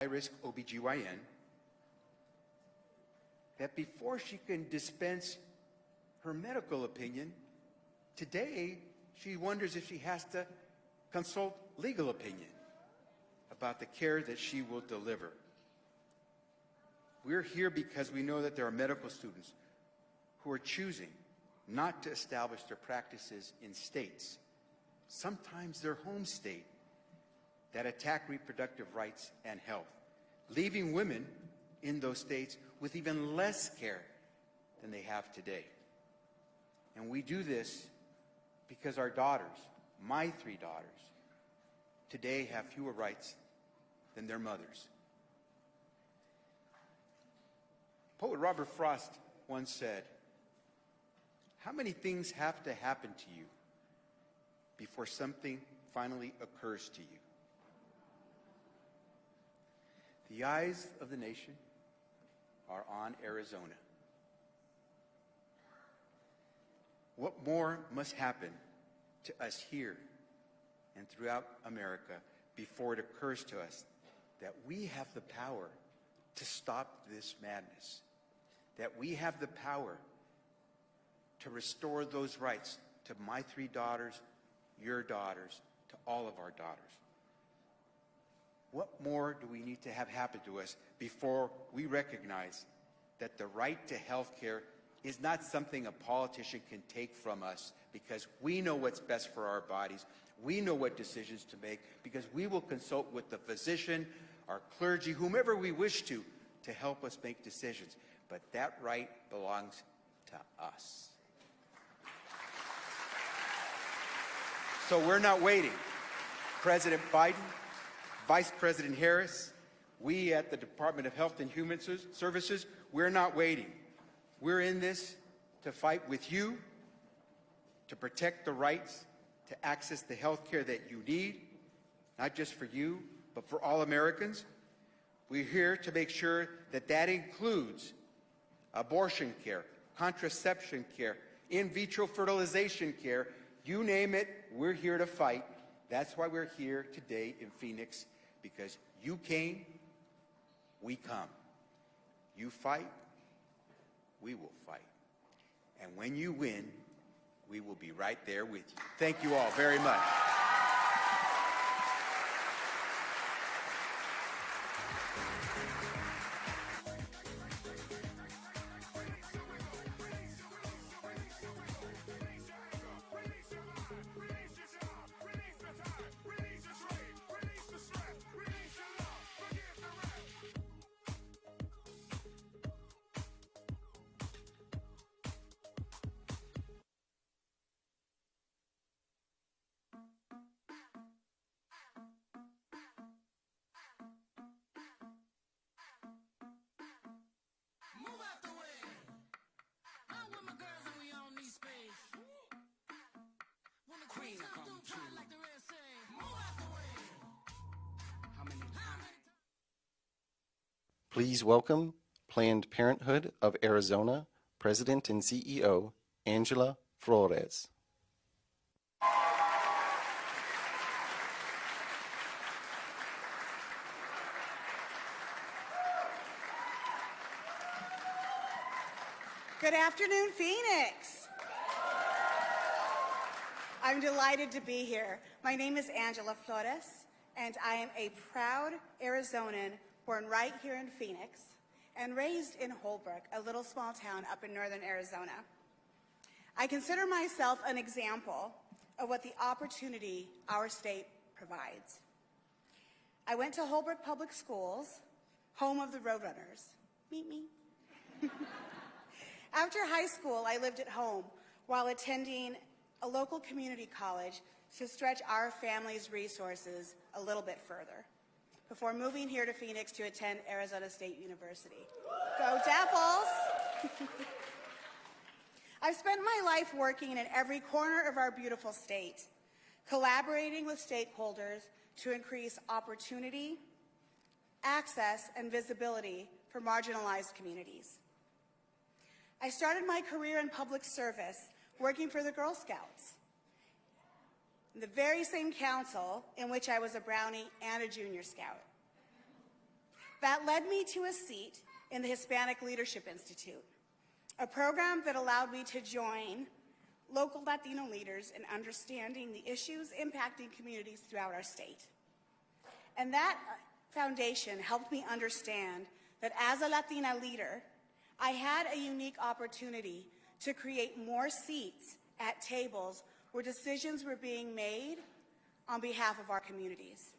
high-risk OBGYN, that before she can dispense her medical opinion, today she wonders if she has to consult legal opinion about the care that she will deliver. We're here because we know that there are medical students who are choosing not to establish their practices in states, sometimes their home state, that attack reproductive rights and health, leaving women in those states with even less care than they have today. And we do this because our daughters, my 3 daughters, today have fewer rights than their mothers. Poet Robert Frost once said, "How many things have to happen to you before something finally occurs to you?" The eyes of the nation are on Arizona. What more must happen to us here and throughout America before it occurs to us that we have the power to stop this madness, that we have the power to restore those rights to my 3 daughters, your daughters, to all of our daughters? What more do we need to have happen to us before we recognize that the right to health care is not something a politician can take from us, because we know what's best for our bodies, we know what decisions to make, because we will consult with the physician, our clergy, whomever we wish to help us make decisions. But that right belongs to us. So we're not waiting. President Biden, Vice President Harris, we at the Department of Health and Human Services, we're not waiting. We're in this to fight with you, to protect the rights to access the health care that you need, not just for you, but for all Americans. We're here to make sure that that includes abortion care, contraception care, in vitro fertilization care, you name it, we're here to fight. That's why we're here today in Phoenix, because you came, we come. You fight, we will fight. And when you win, we will be right there with you. Thank you all very much. Please welcome Planned Parenthood of Arizona President and CEO, Angela Flores. Good afternoon, Phoenix. I'm delighted to be here. My name is Angela Flores, and I am a proud Arizonan born right here in Phoenix and raised in Holbrook, a little small town up in northern Arizona. I consider myself an example of what the opportunity our state provides. I went to Holbrook Public Schools, home of the Roadrunners. Meet me. After high school, I lived at home while attending a local community college to stretch our family's resources a little bit further, before moving here to Phoenix to attend Arizona State University. Go Devils! I've spent my life working in every corner of our beautiful state, collaborating with stakeholders to increase opportunity, access, and visibility for marginalized communities. I started my career in public service working for the Girl Scouts, the very same council in which I was a Brownie and a Junior Scout. That led me to a seat in the Hispanic Leadership Institute, a program that allowed me to join local Latino leaders in understanding the issues impacting communities throughout our state. And that foundation helped me understand that as a Latina leader, I had a unique opportunity to create more seats at tables where decisions were being made on behalf of our communities.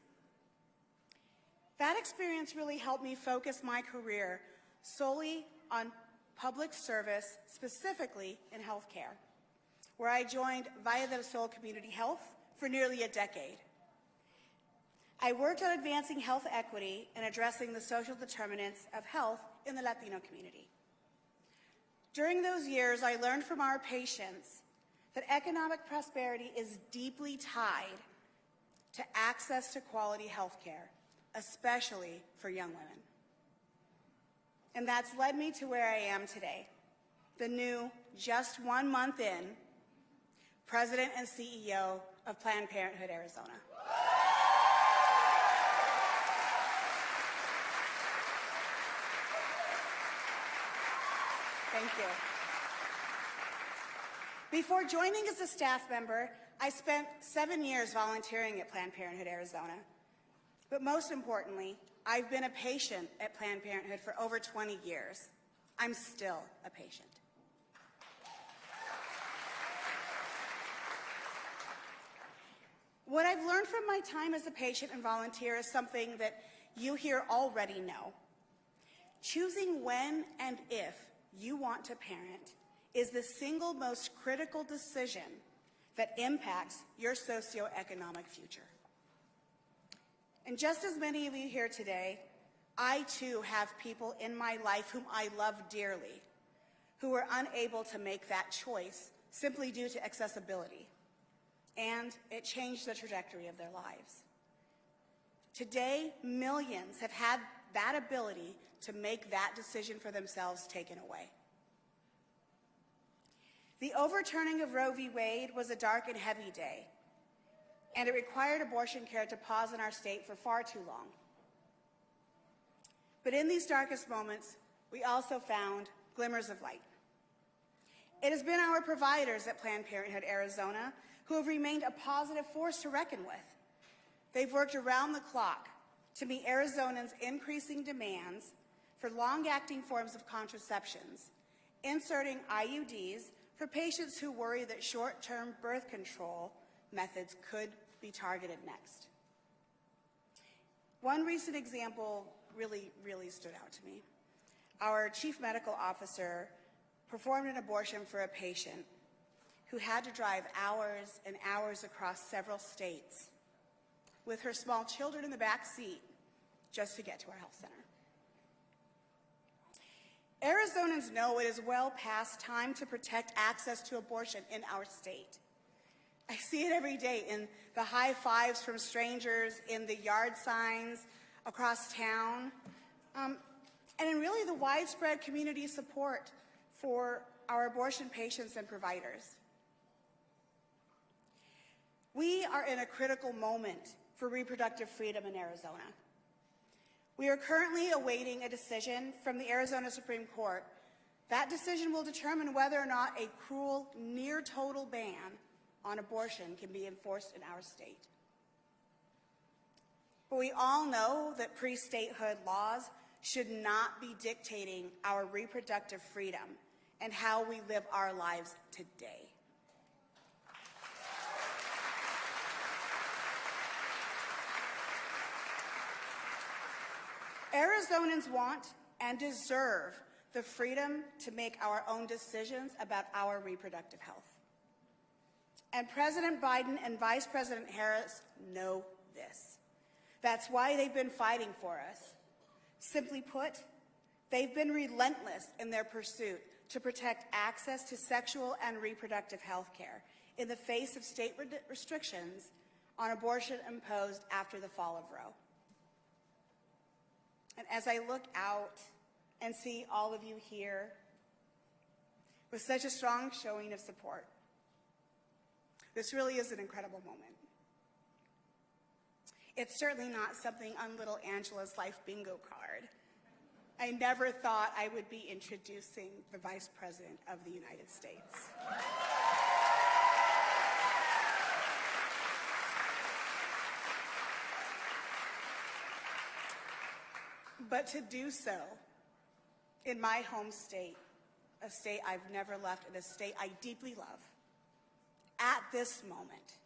That experience really helped me focus my career solely on public service, specifically in healthcare, where I joined Valle del Sol Community Health for nearly a decade. I worked on advancing health equity and addressing the social determinants of health in the Latino community. During those years, I learned from our patients that economic prosperity is deeply tied to access to quality health care, especially for young women. And that's led me to where I am today, the new, just 1 month in, President and CEO of Planned Parenthood Arizona. Thank you. Before joining as a staff member, I spent 7 years volunteering at Planned Parenthood Arizona. But most importantly, I've been a patient at Planned Parenthood for over 20 years. I'm still a patient. What I've learned from my time as a patient and volunteer is something that you here already know. Choosing when and if you want to parent is the single most critical decision that impacts your socioeconomic future. And just as many of you here today, I too have people in my life whom I love dearly who are unable to make that choice simply due to accessibility. And it changed the trajectory of their lives. Today, millions have had that ability to make that decision for themselves taken away. The overturning of Roe v. Wade was a dark and heavy day, and it required abortion care to pause in our state for far too long. But in these darkest moments, we also found glimmers of light. It has been our providers at Planned Parenthood Arizona who have remained a positive force to reckon with. They've worked around the clock to meet Arizonans' increasing demands for long-acting forms of contraceptions, inserting IUDs for patients who worry that short-term birth control methods could be targeted next. One recent example really stood out to me. Our chief medical officer performed an abortion for a patient who had to drive hours and hours across several states with her small children in the back seat just to get to our health center. Arizonans know it is well past time to protect access to abortion in our state. I see it every day in the high fives from strangers, in the yard signs across town, and in really the widespread community support for our abortion patients and providers. We are in a critical moment for reproductive freedom in Arizona. We are currently awaiting a decision from the Arizona Supreme Court. That decision will determine whether or not a cruel, near-total ban on abortion can be enforced in our state. But we all know that pre-statehood laws should not be dictating our reproductive freedom and how we live our lives today. Arizonans want and deserve the freedom to make our own decisions about our reproductive health. And President Biden and Vice President Harris know this. That's why they've been fighting for us. Simply put, they've been relentless in their pursuit to protect access to sexual and reproductive health care in the face of state restrictions on abortion imposed after the fall of Roe. And as I look out and see all of you here with such a strong showing of support, this really is an incredible moment. It's certainly not something on little Angela's life bingo card. I never thought I would be introducing the Vice President of the United States. But to do so in my home state, a state I've never left, and a state I deeply love, at this moment,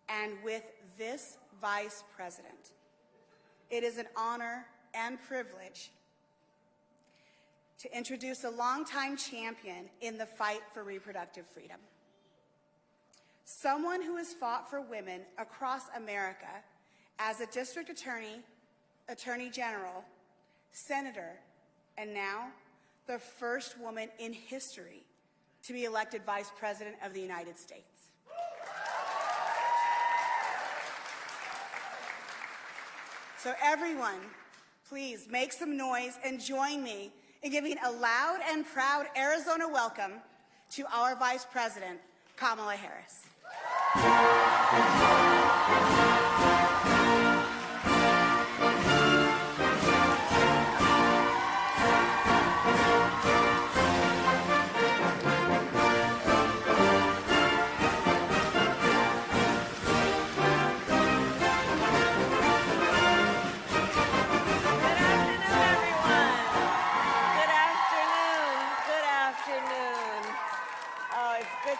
and with this Vice President, it is an honor and privilege to introduce a longtime champion in the fight for reproductive freedom. Someone who has fought for women across America as a district attorney, attorney general, senator, and now the first woman in history to be elected Vice President of the United States. So everyone, please make some noise and join me in giving a loud and proud Arizona welcome to our Vice President, Kamala Harris.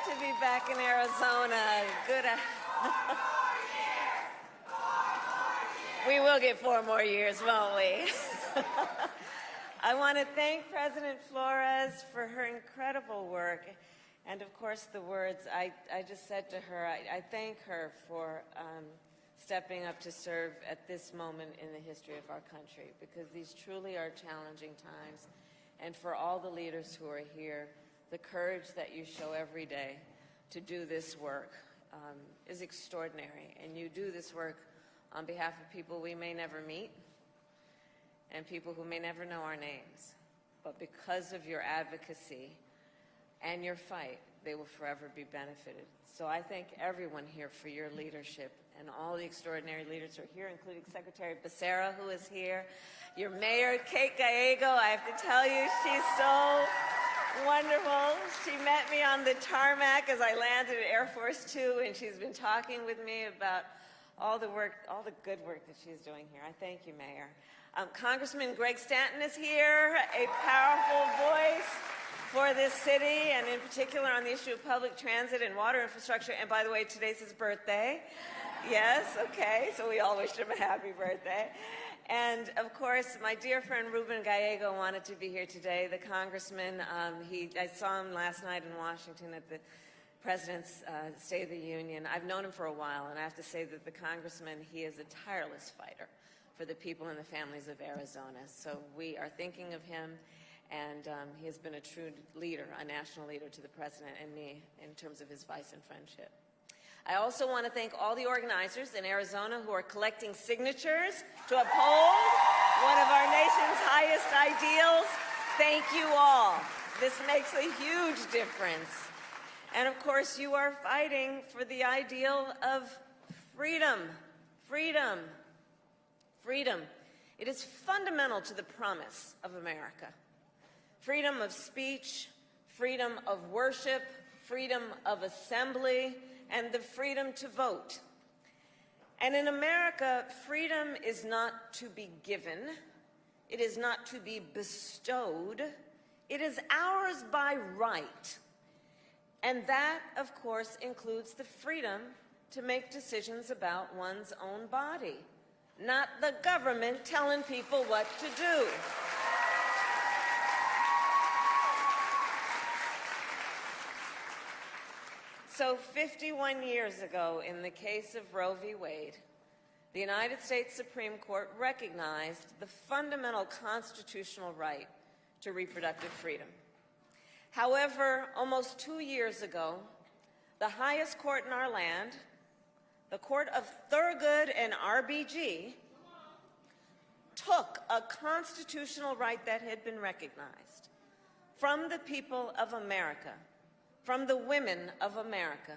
To be back in Arizona. We will get 4 more years, won't we? I want to thank President Flores for her incredible work, and of course the words I just said to her. I thank her for stepping up to serve at this moment in the history of our country, because these truly are challenging times, and for all the leaders who are here, the courage that you show every day to do this work is extraordinary. And you do this work on behalf of people we may never meet and people who may never know our names. But because of your advocacy and your fight, they will forever be benefited. So I thank everyone here for your leadership, and all the extraordinary leaders who are here, including Secretary Becerra, who is here, your mayor, Kate Gallego. I have to tell you, she's so wonderful. She met me on the tarmac as I landed at Air Force 2, and she's been talking with me about all the work, all the good work that she's doing here. I thank you, Mayor. Congressman Greg Stanton is here, a powerful voice for this city, and in particular on the issue of public transit and water infrastructure. And by the way, today's his birthday. Yes, okay, so we all wish him a happy birthday. And of course, my dear friend Ruben Gallego wanted to be here today. The congressman, I saw him last night in Washington at the President's State of the Union. I've known him for a while, and I have to say that the congressman, he is a tireless fighter for the people and the families of Arizona. So we are thinking of him, and he has been a true leader, a national leader to the President and me in terms of his advice and friendship. I also want to thank all the organizers in Arizona who are collecting signatures to uphold one of our nation's highest ideals. Thank you all. This makes a huge difference. And of course, you are fighting for the ideal of freedom. Freedom. Freedom. It is fundamental to the promise of America. Freedom of speech, freedom of worship, freedom of assembly, and the freedom to vote. And in America, freedom is not to be given. It is not to be bestowed. It is ours by right. And that, of course, includes the freedom to make decisions about one's own body, not the government telling people what to do. So 51 years ago, in the case of Roe v. Wade, the United States Supreme Court recognized the fundamental constitutional right to reproductive freedom. However, almost 2 years ago, the highest court in our land, the Court of Thurgood and RBG, took a constitutional right that had been recognized from the people of America, from the women of America,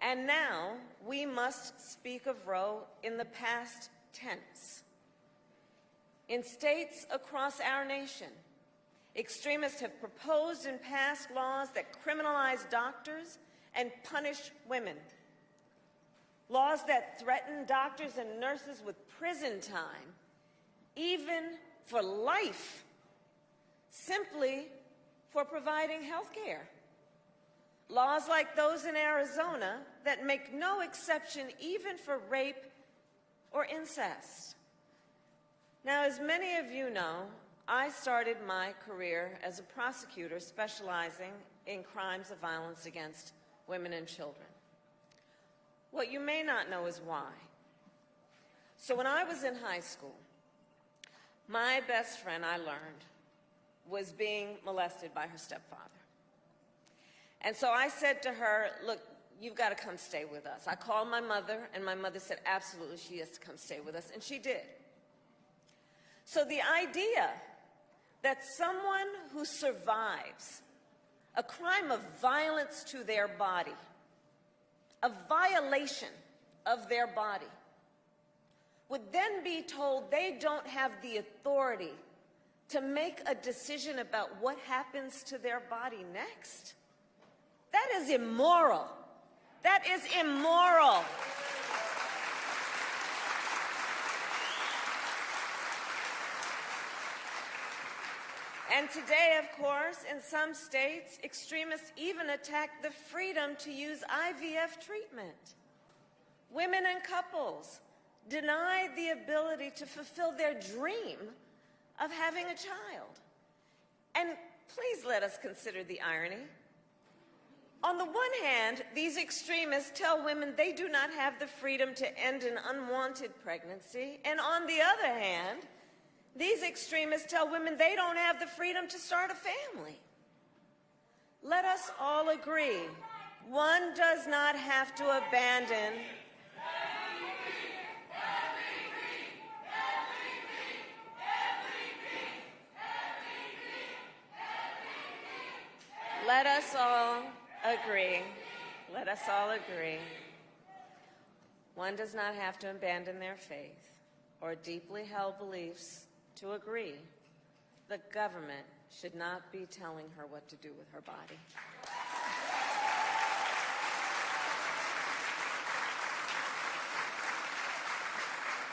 And now we must speak of Roe in the past tense. In states across our nation, extremists have proposed and passed laws that criminalize doctors and punish women. Laws that threaten doctors and nurses with prison time, even for life, simply for providing health care. Laws like those in Arizona that make no exception even for rape or incest. Now, as many of you know, I started my career as a prosecutor specializing in crimes of violence against women and children. What you may not know is why. So when I was in high school, my best friend, I learned, was being molested by her stepfather. And so I said to her, look, you've got to come stay with us. I called my mother, and my mother said, absolutely, she has to come stay with us, and she did. So the idea that someone who survives a crime of violence to their body, a violation of their body, would then be told they don't have the authority to make a decision about what happens to their body next? That is immoral. That is immoral. And today, of course, in some states, extremists even attack the freedom to use IVF treatment. Women and couples denied the ability to fulfill their dream of having a child. And please let us consider the irony. On the one hand, these extremists tell women they do not have the freedom to end an unwanted pregnancy, and on the other hand, these extremists tell women they don't have the freedom to start a family. Let us all agree, one does not have to abandon Let us all agree. Let us all agree. One does not have to abandon their faith or deeply held beliefs to agree the government should not be telling her what to do with her body.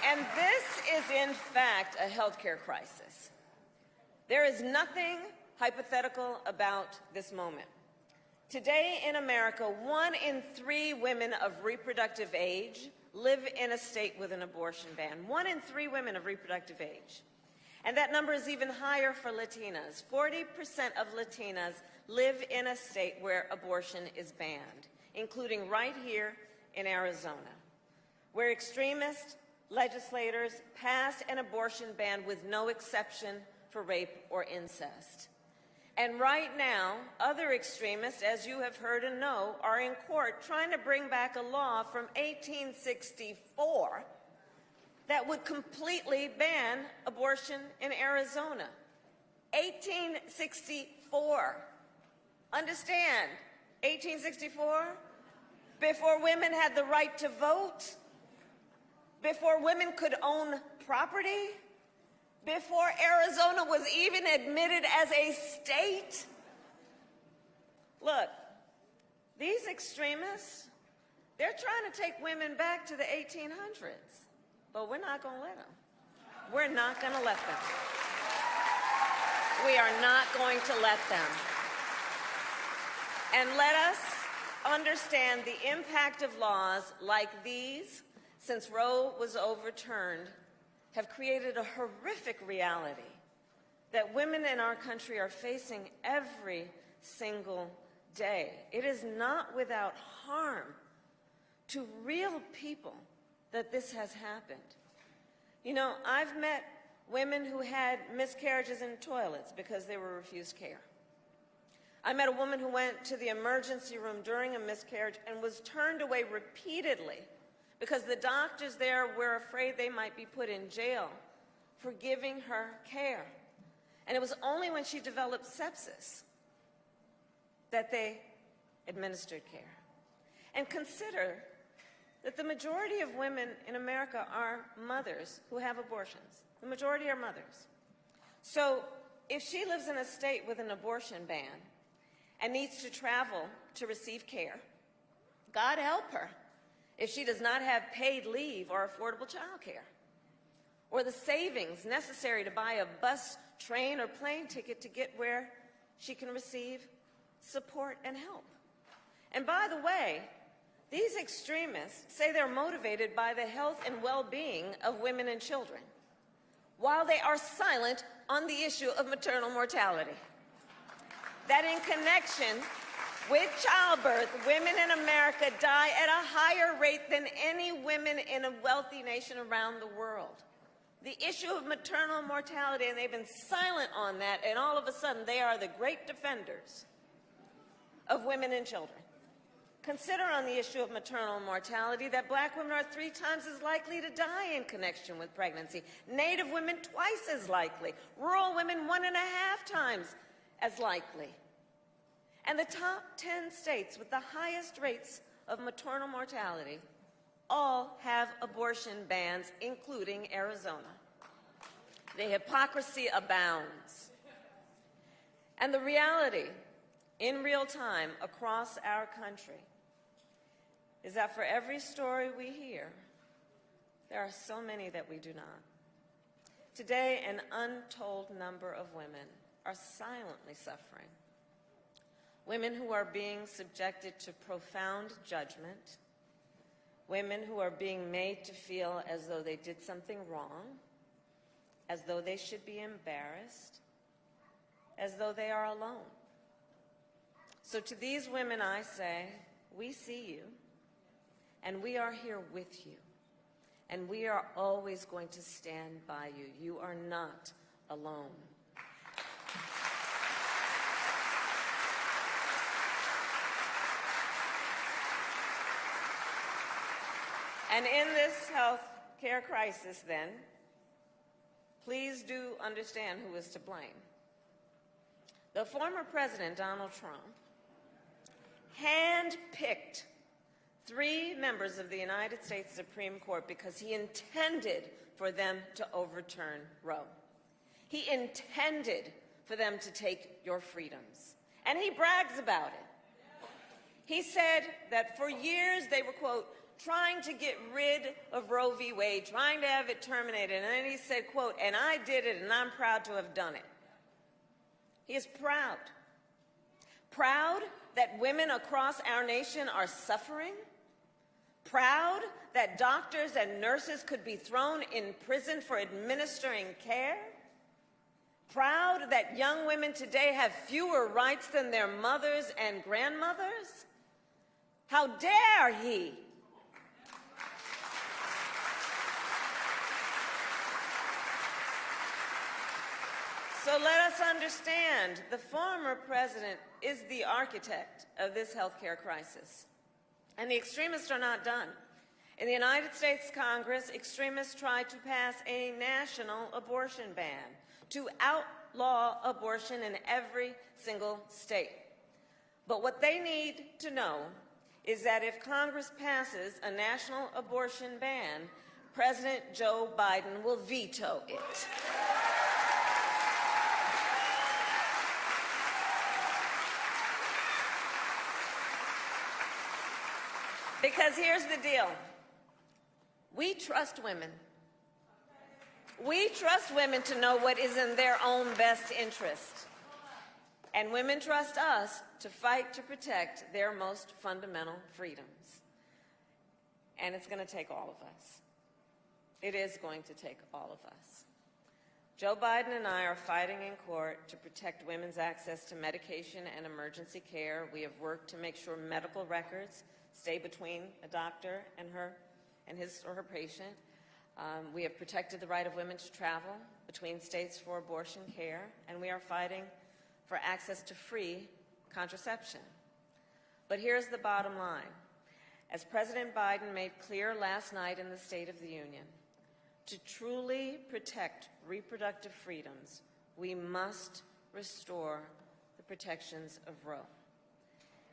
And this is, in fact, a healthcare crisis. There is nothing hypothetical about this moment. Today in America, 1 in 3 women of reproductive age live in a state with an abortion ban. 1 in 3 women of reproductive age. And that number is even higher for Latinas. 40% of Latinas live in a state where abortion is banned, including right here in Arizona, where extremist legislators passed an abortion ban with no exception for rape or incest. And right now, other extremists, as you have heard and know, are in court trying to bring back a law from 1864 that would completely ban abortion in Arizona. 1864. Understand, 1864? Before women had the right to vote, before women could own property, before Arizona was even admitted as a state. Look, these extremists, they're trying to take women back to the 1800s, but we're not going to let them. We're not going to let them. We are not going to let them. And let us understand the impact of laws like these, since Roe was overturned, have created a horrific reality that women in our country are facing every single day. It is not without harm to real people that this has happened. You know, I've met women who had miscarriages in toilets because they were refused care. I met a woman who went to the emergency room during a miscarriage and was turned away repeatedly because the doctors there were afraid they might be put in jail for giving her care. And it was only when she developed sepsis that they administered care. And consider that the majority of women in America are mothers who have abortions. The majority are mothers. So if she lives in a state with an abortion ban and needs to travel to receive care, God help her if she does not have paid leave or affordable child care, or the savings necessary to buy a bus, train, or plane ticket to get where she can receive support and help. And by the way, these extremists say they're motivated by the health and well-being of women and children, while they are silent on the issue of maternal mortality. That in connection with childbirth, women in America die at a higher rate than any women in a wealthy nation around the world. The issue of maternal mortality, and they've been silent on that, and all of a sudden they are the great defenders of women and children. Consider on the issue of maternal mortality that Black women are 3 times as likely to die in connection with pregnancy, Native women twice as likely, rural women 1.5 times as likely. And the top 10 states with the highest rates of maternal mortality all have abortion bans, including Arizona. The hypocrisy abounds. And the reality, in real time, across our country, is that for every story we hear, there are so many that we do not. Today, an untold number of women are silently suffering. Women who are being subjected to profound judgment, women who are being made to feel as though they did something wrong, as though they should be embarrassed, as though they are alone. So to these women I say, we see you, and we are here with you, and we are always going to stand by you. You are not alone. And in this health care crisis, then, please do understand who is to blame. The former President, Donald Trump, handpicked 3 members of the United States Supreme Court because he intended for them to overturn Roe. He intended for them to take your freedoms. And he brags about it. He said that for years they were, quote, trying to get rid of Roe v. Wade, trying to have it terminated. And then he said, quote, and I did it, and I'm proud to have done it. He is proud. Proud that women across our nation are suffering. Proud that doctors and nurses could be thrown in prison for administering care. Proud that young women today have fewer rights than their mothers and grandmothers. How dare he? So let us understand, the former president is the architect of this healthcare crisis. And the extremists are not done. In the United States Congress, extremists tried to pass a national abortion ban to outlaw abortion in every single state. But what they need to know is that if Congress passes a national abortion ban, President Joe Biden will veto it. Because here's the deal. We trust women. We trust women to know what is in their own best interest. And women trust us to fight to protect their most fundamental freedoms. And it's going to take all of us. It is going to take all of us. Joe Biden and I are fighting in court to protect women's access to medication and emergency care. We have worked to make sure medical records stay between a doctor and his or her patient. We have protected the right of women to travel between states for abortion care, and we are fighting for access to free contraception. But here's the bottom line. As President Biden made clear last night in the State of the Union, to truly protect reproductive freedoms, we must restore the protections of Roe.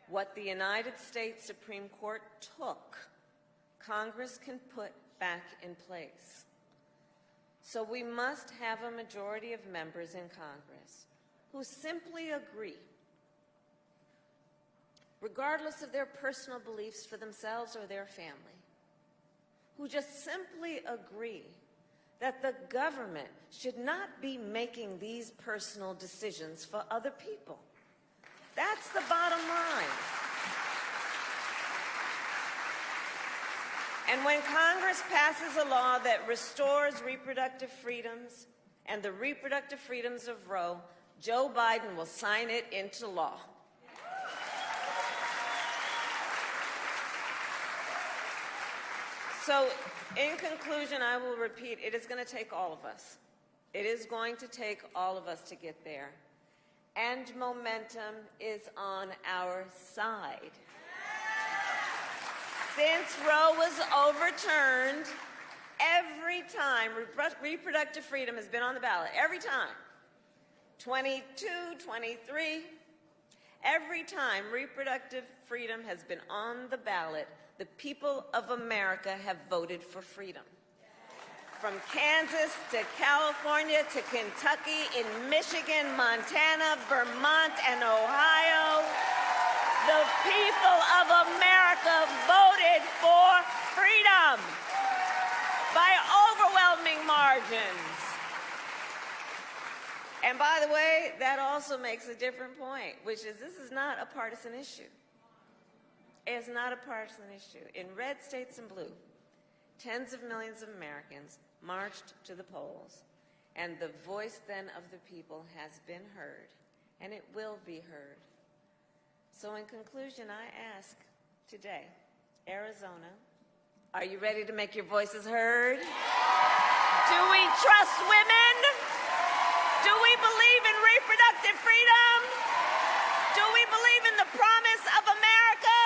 What the United States Supreme Court took, Congress can put back in place. So we must have a majority of members in Congress who simply agree, regardless of their personal beliefs for themselves or their family, who just simply agree that the government should not be making these personal decisions for other people. That's the bottom line. And when Congress passes a law that restores reproductive freedoms and the reproductive freedoms of Roe, Joe Biden will sign it into law. So, in conclusion, I will repeat, it is going to take all of us. It is going to take all of us to get there. And momentum is on our side. Since Roe was overturned, every time reproductive freedom has been on the ballot, every time, 22, 23, every time reproductive freedom has been on the ballot, the people of America have voted for freedom. From Kansas to California to Kentucky, in Michigan, Montana, Vermont, and Ohio, the people of America voted for freedom by overwhelming margins. And by the way, that also makes a different point, which is this is not a partisan issue. It's not a partisan issue. In red states and blue, tens of millions of Americans marched to the polls, and the voice then of the people has been heard, and it will be heard. So in conclusion, I ask today, Arizona, are you ready to make your voices heard? Do we trust women? Do we believe in reproductive freedom? Do we believe in the promise of America?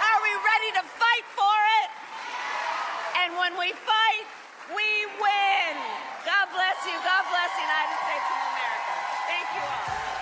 Are we ready to fight for it? And when we fight, we win. God bless you. God bless the United States of America. Thank you all.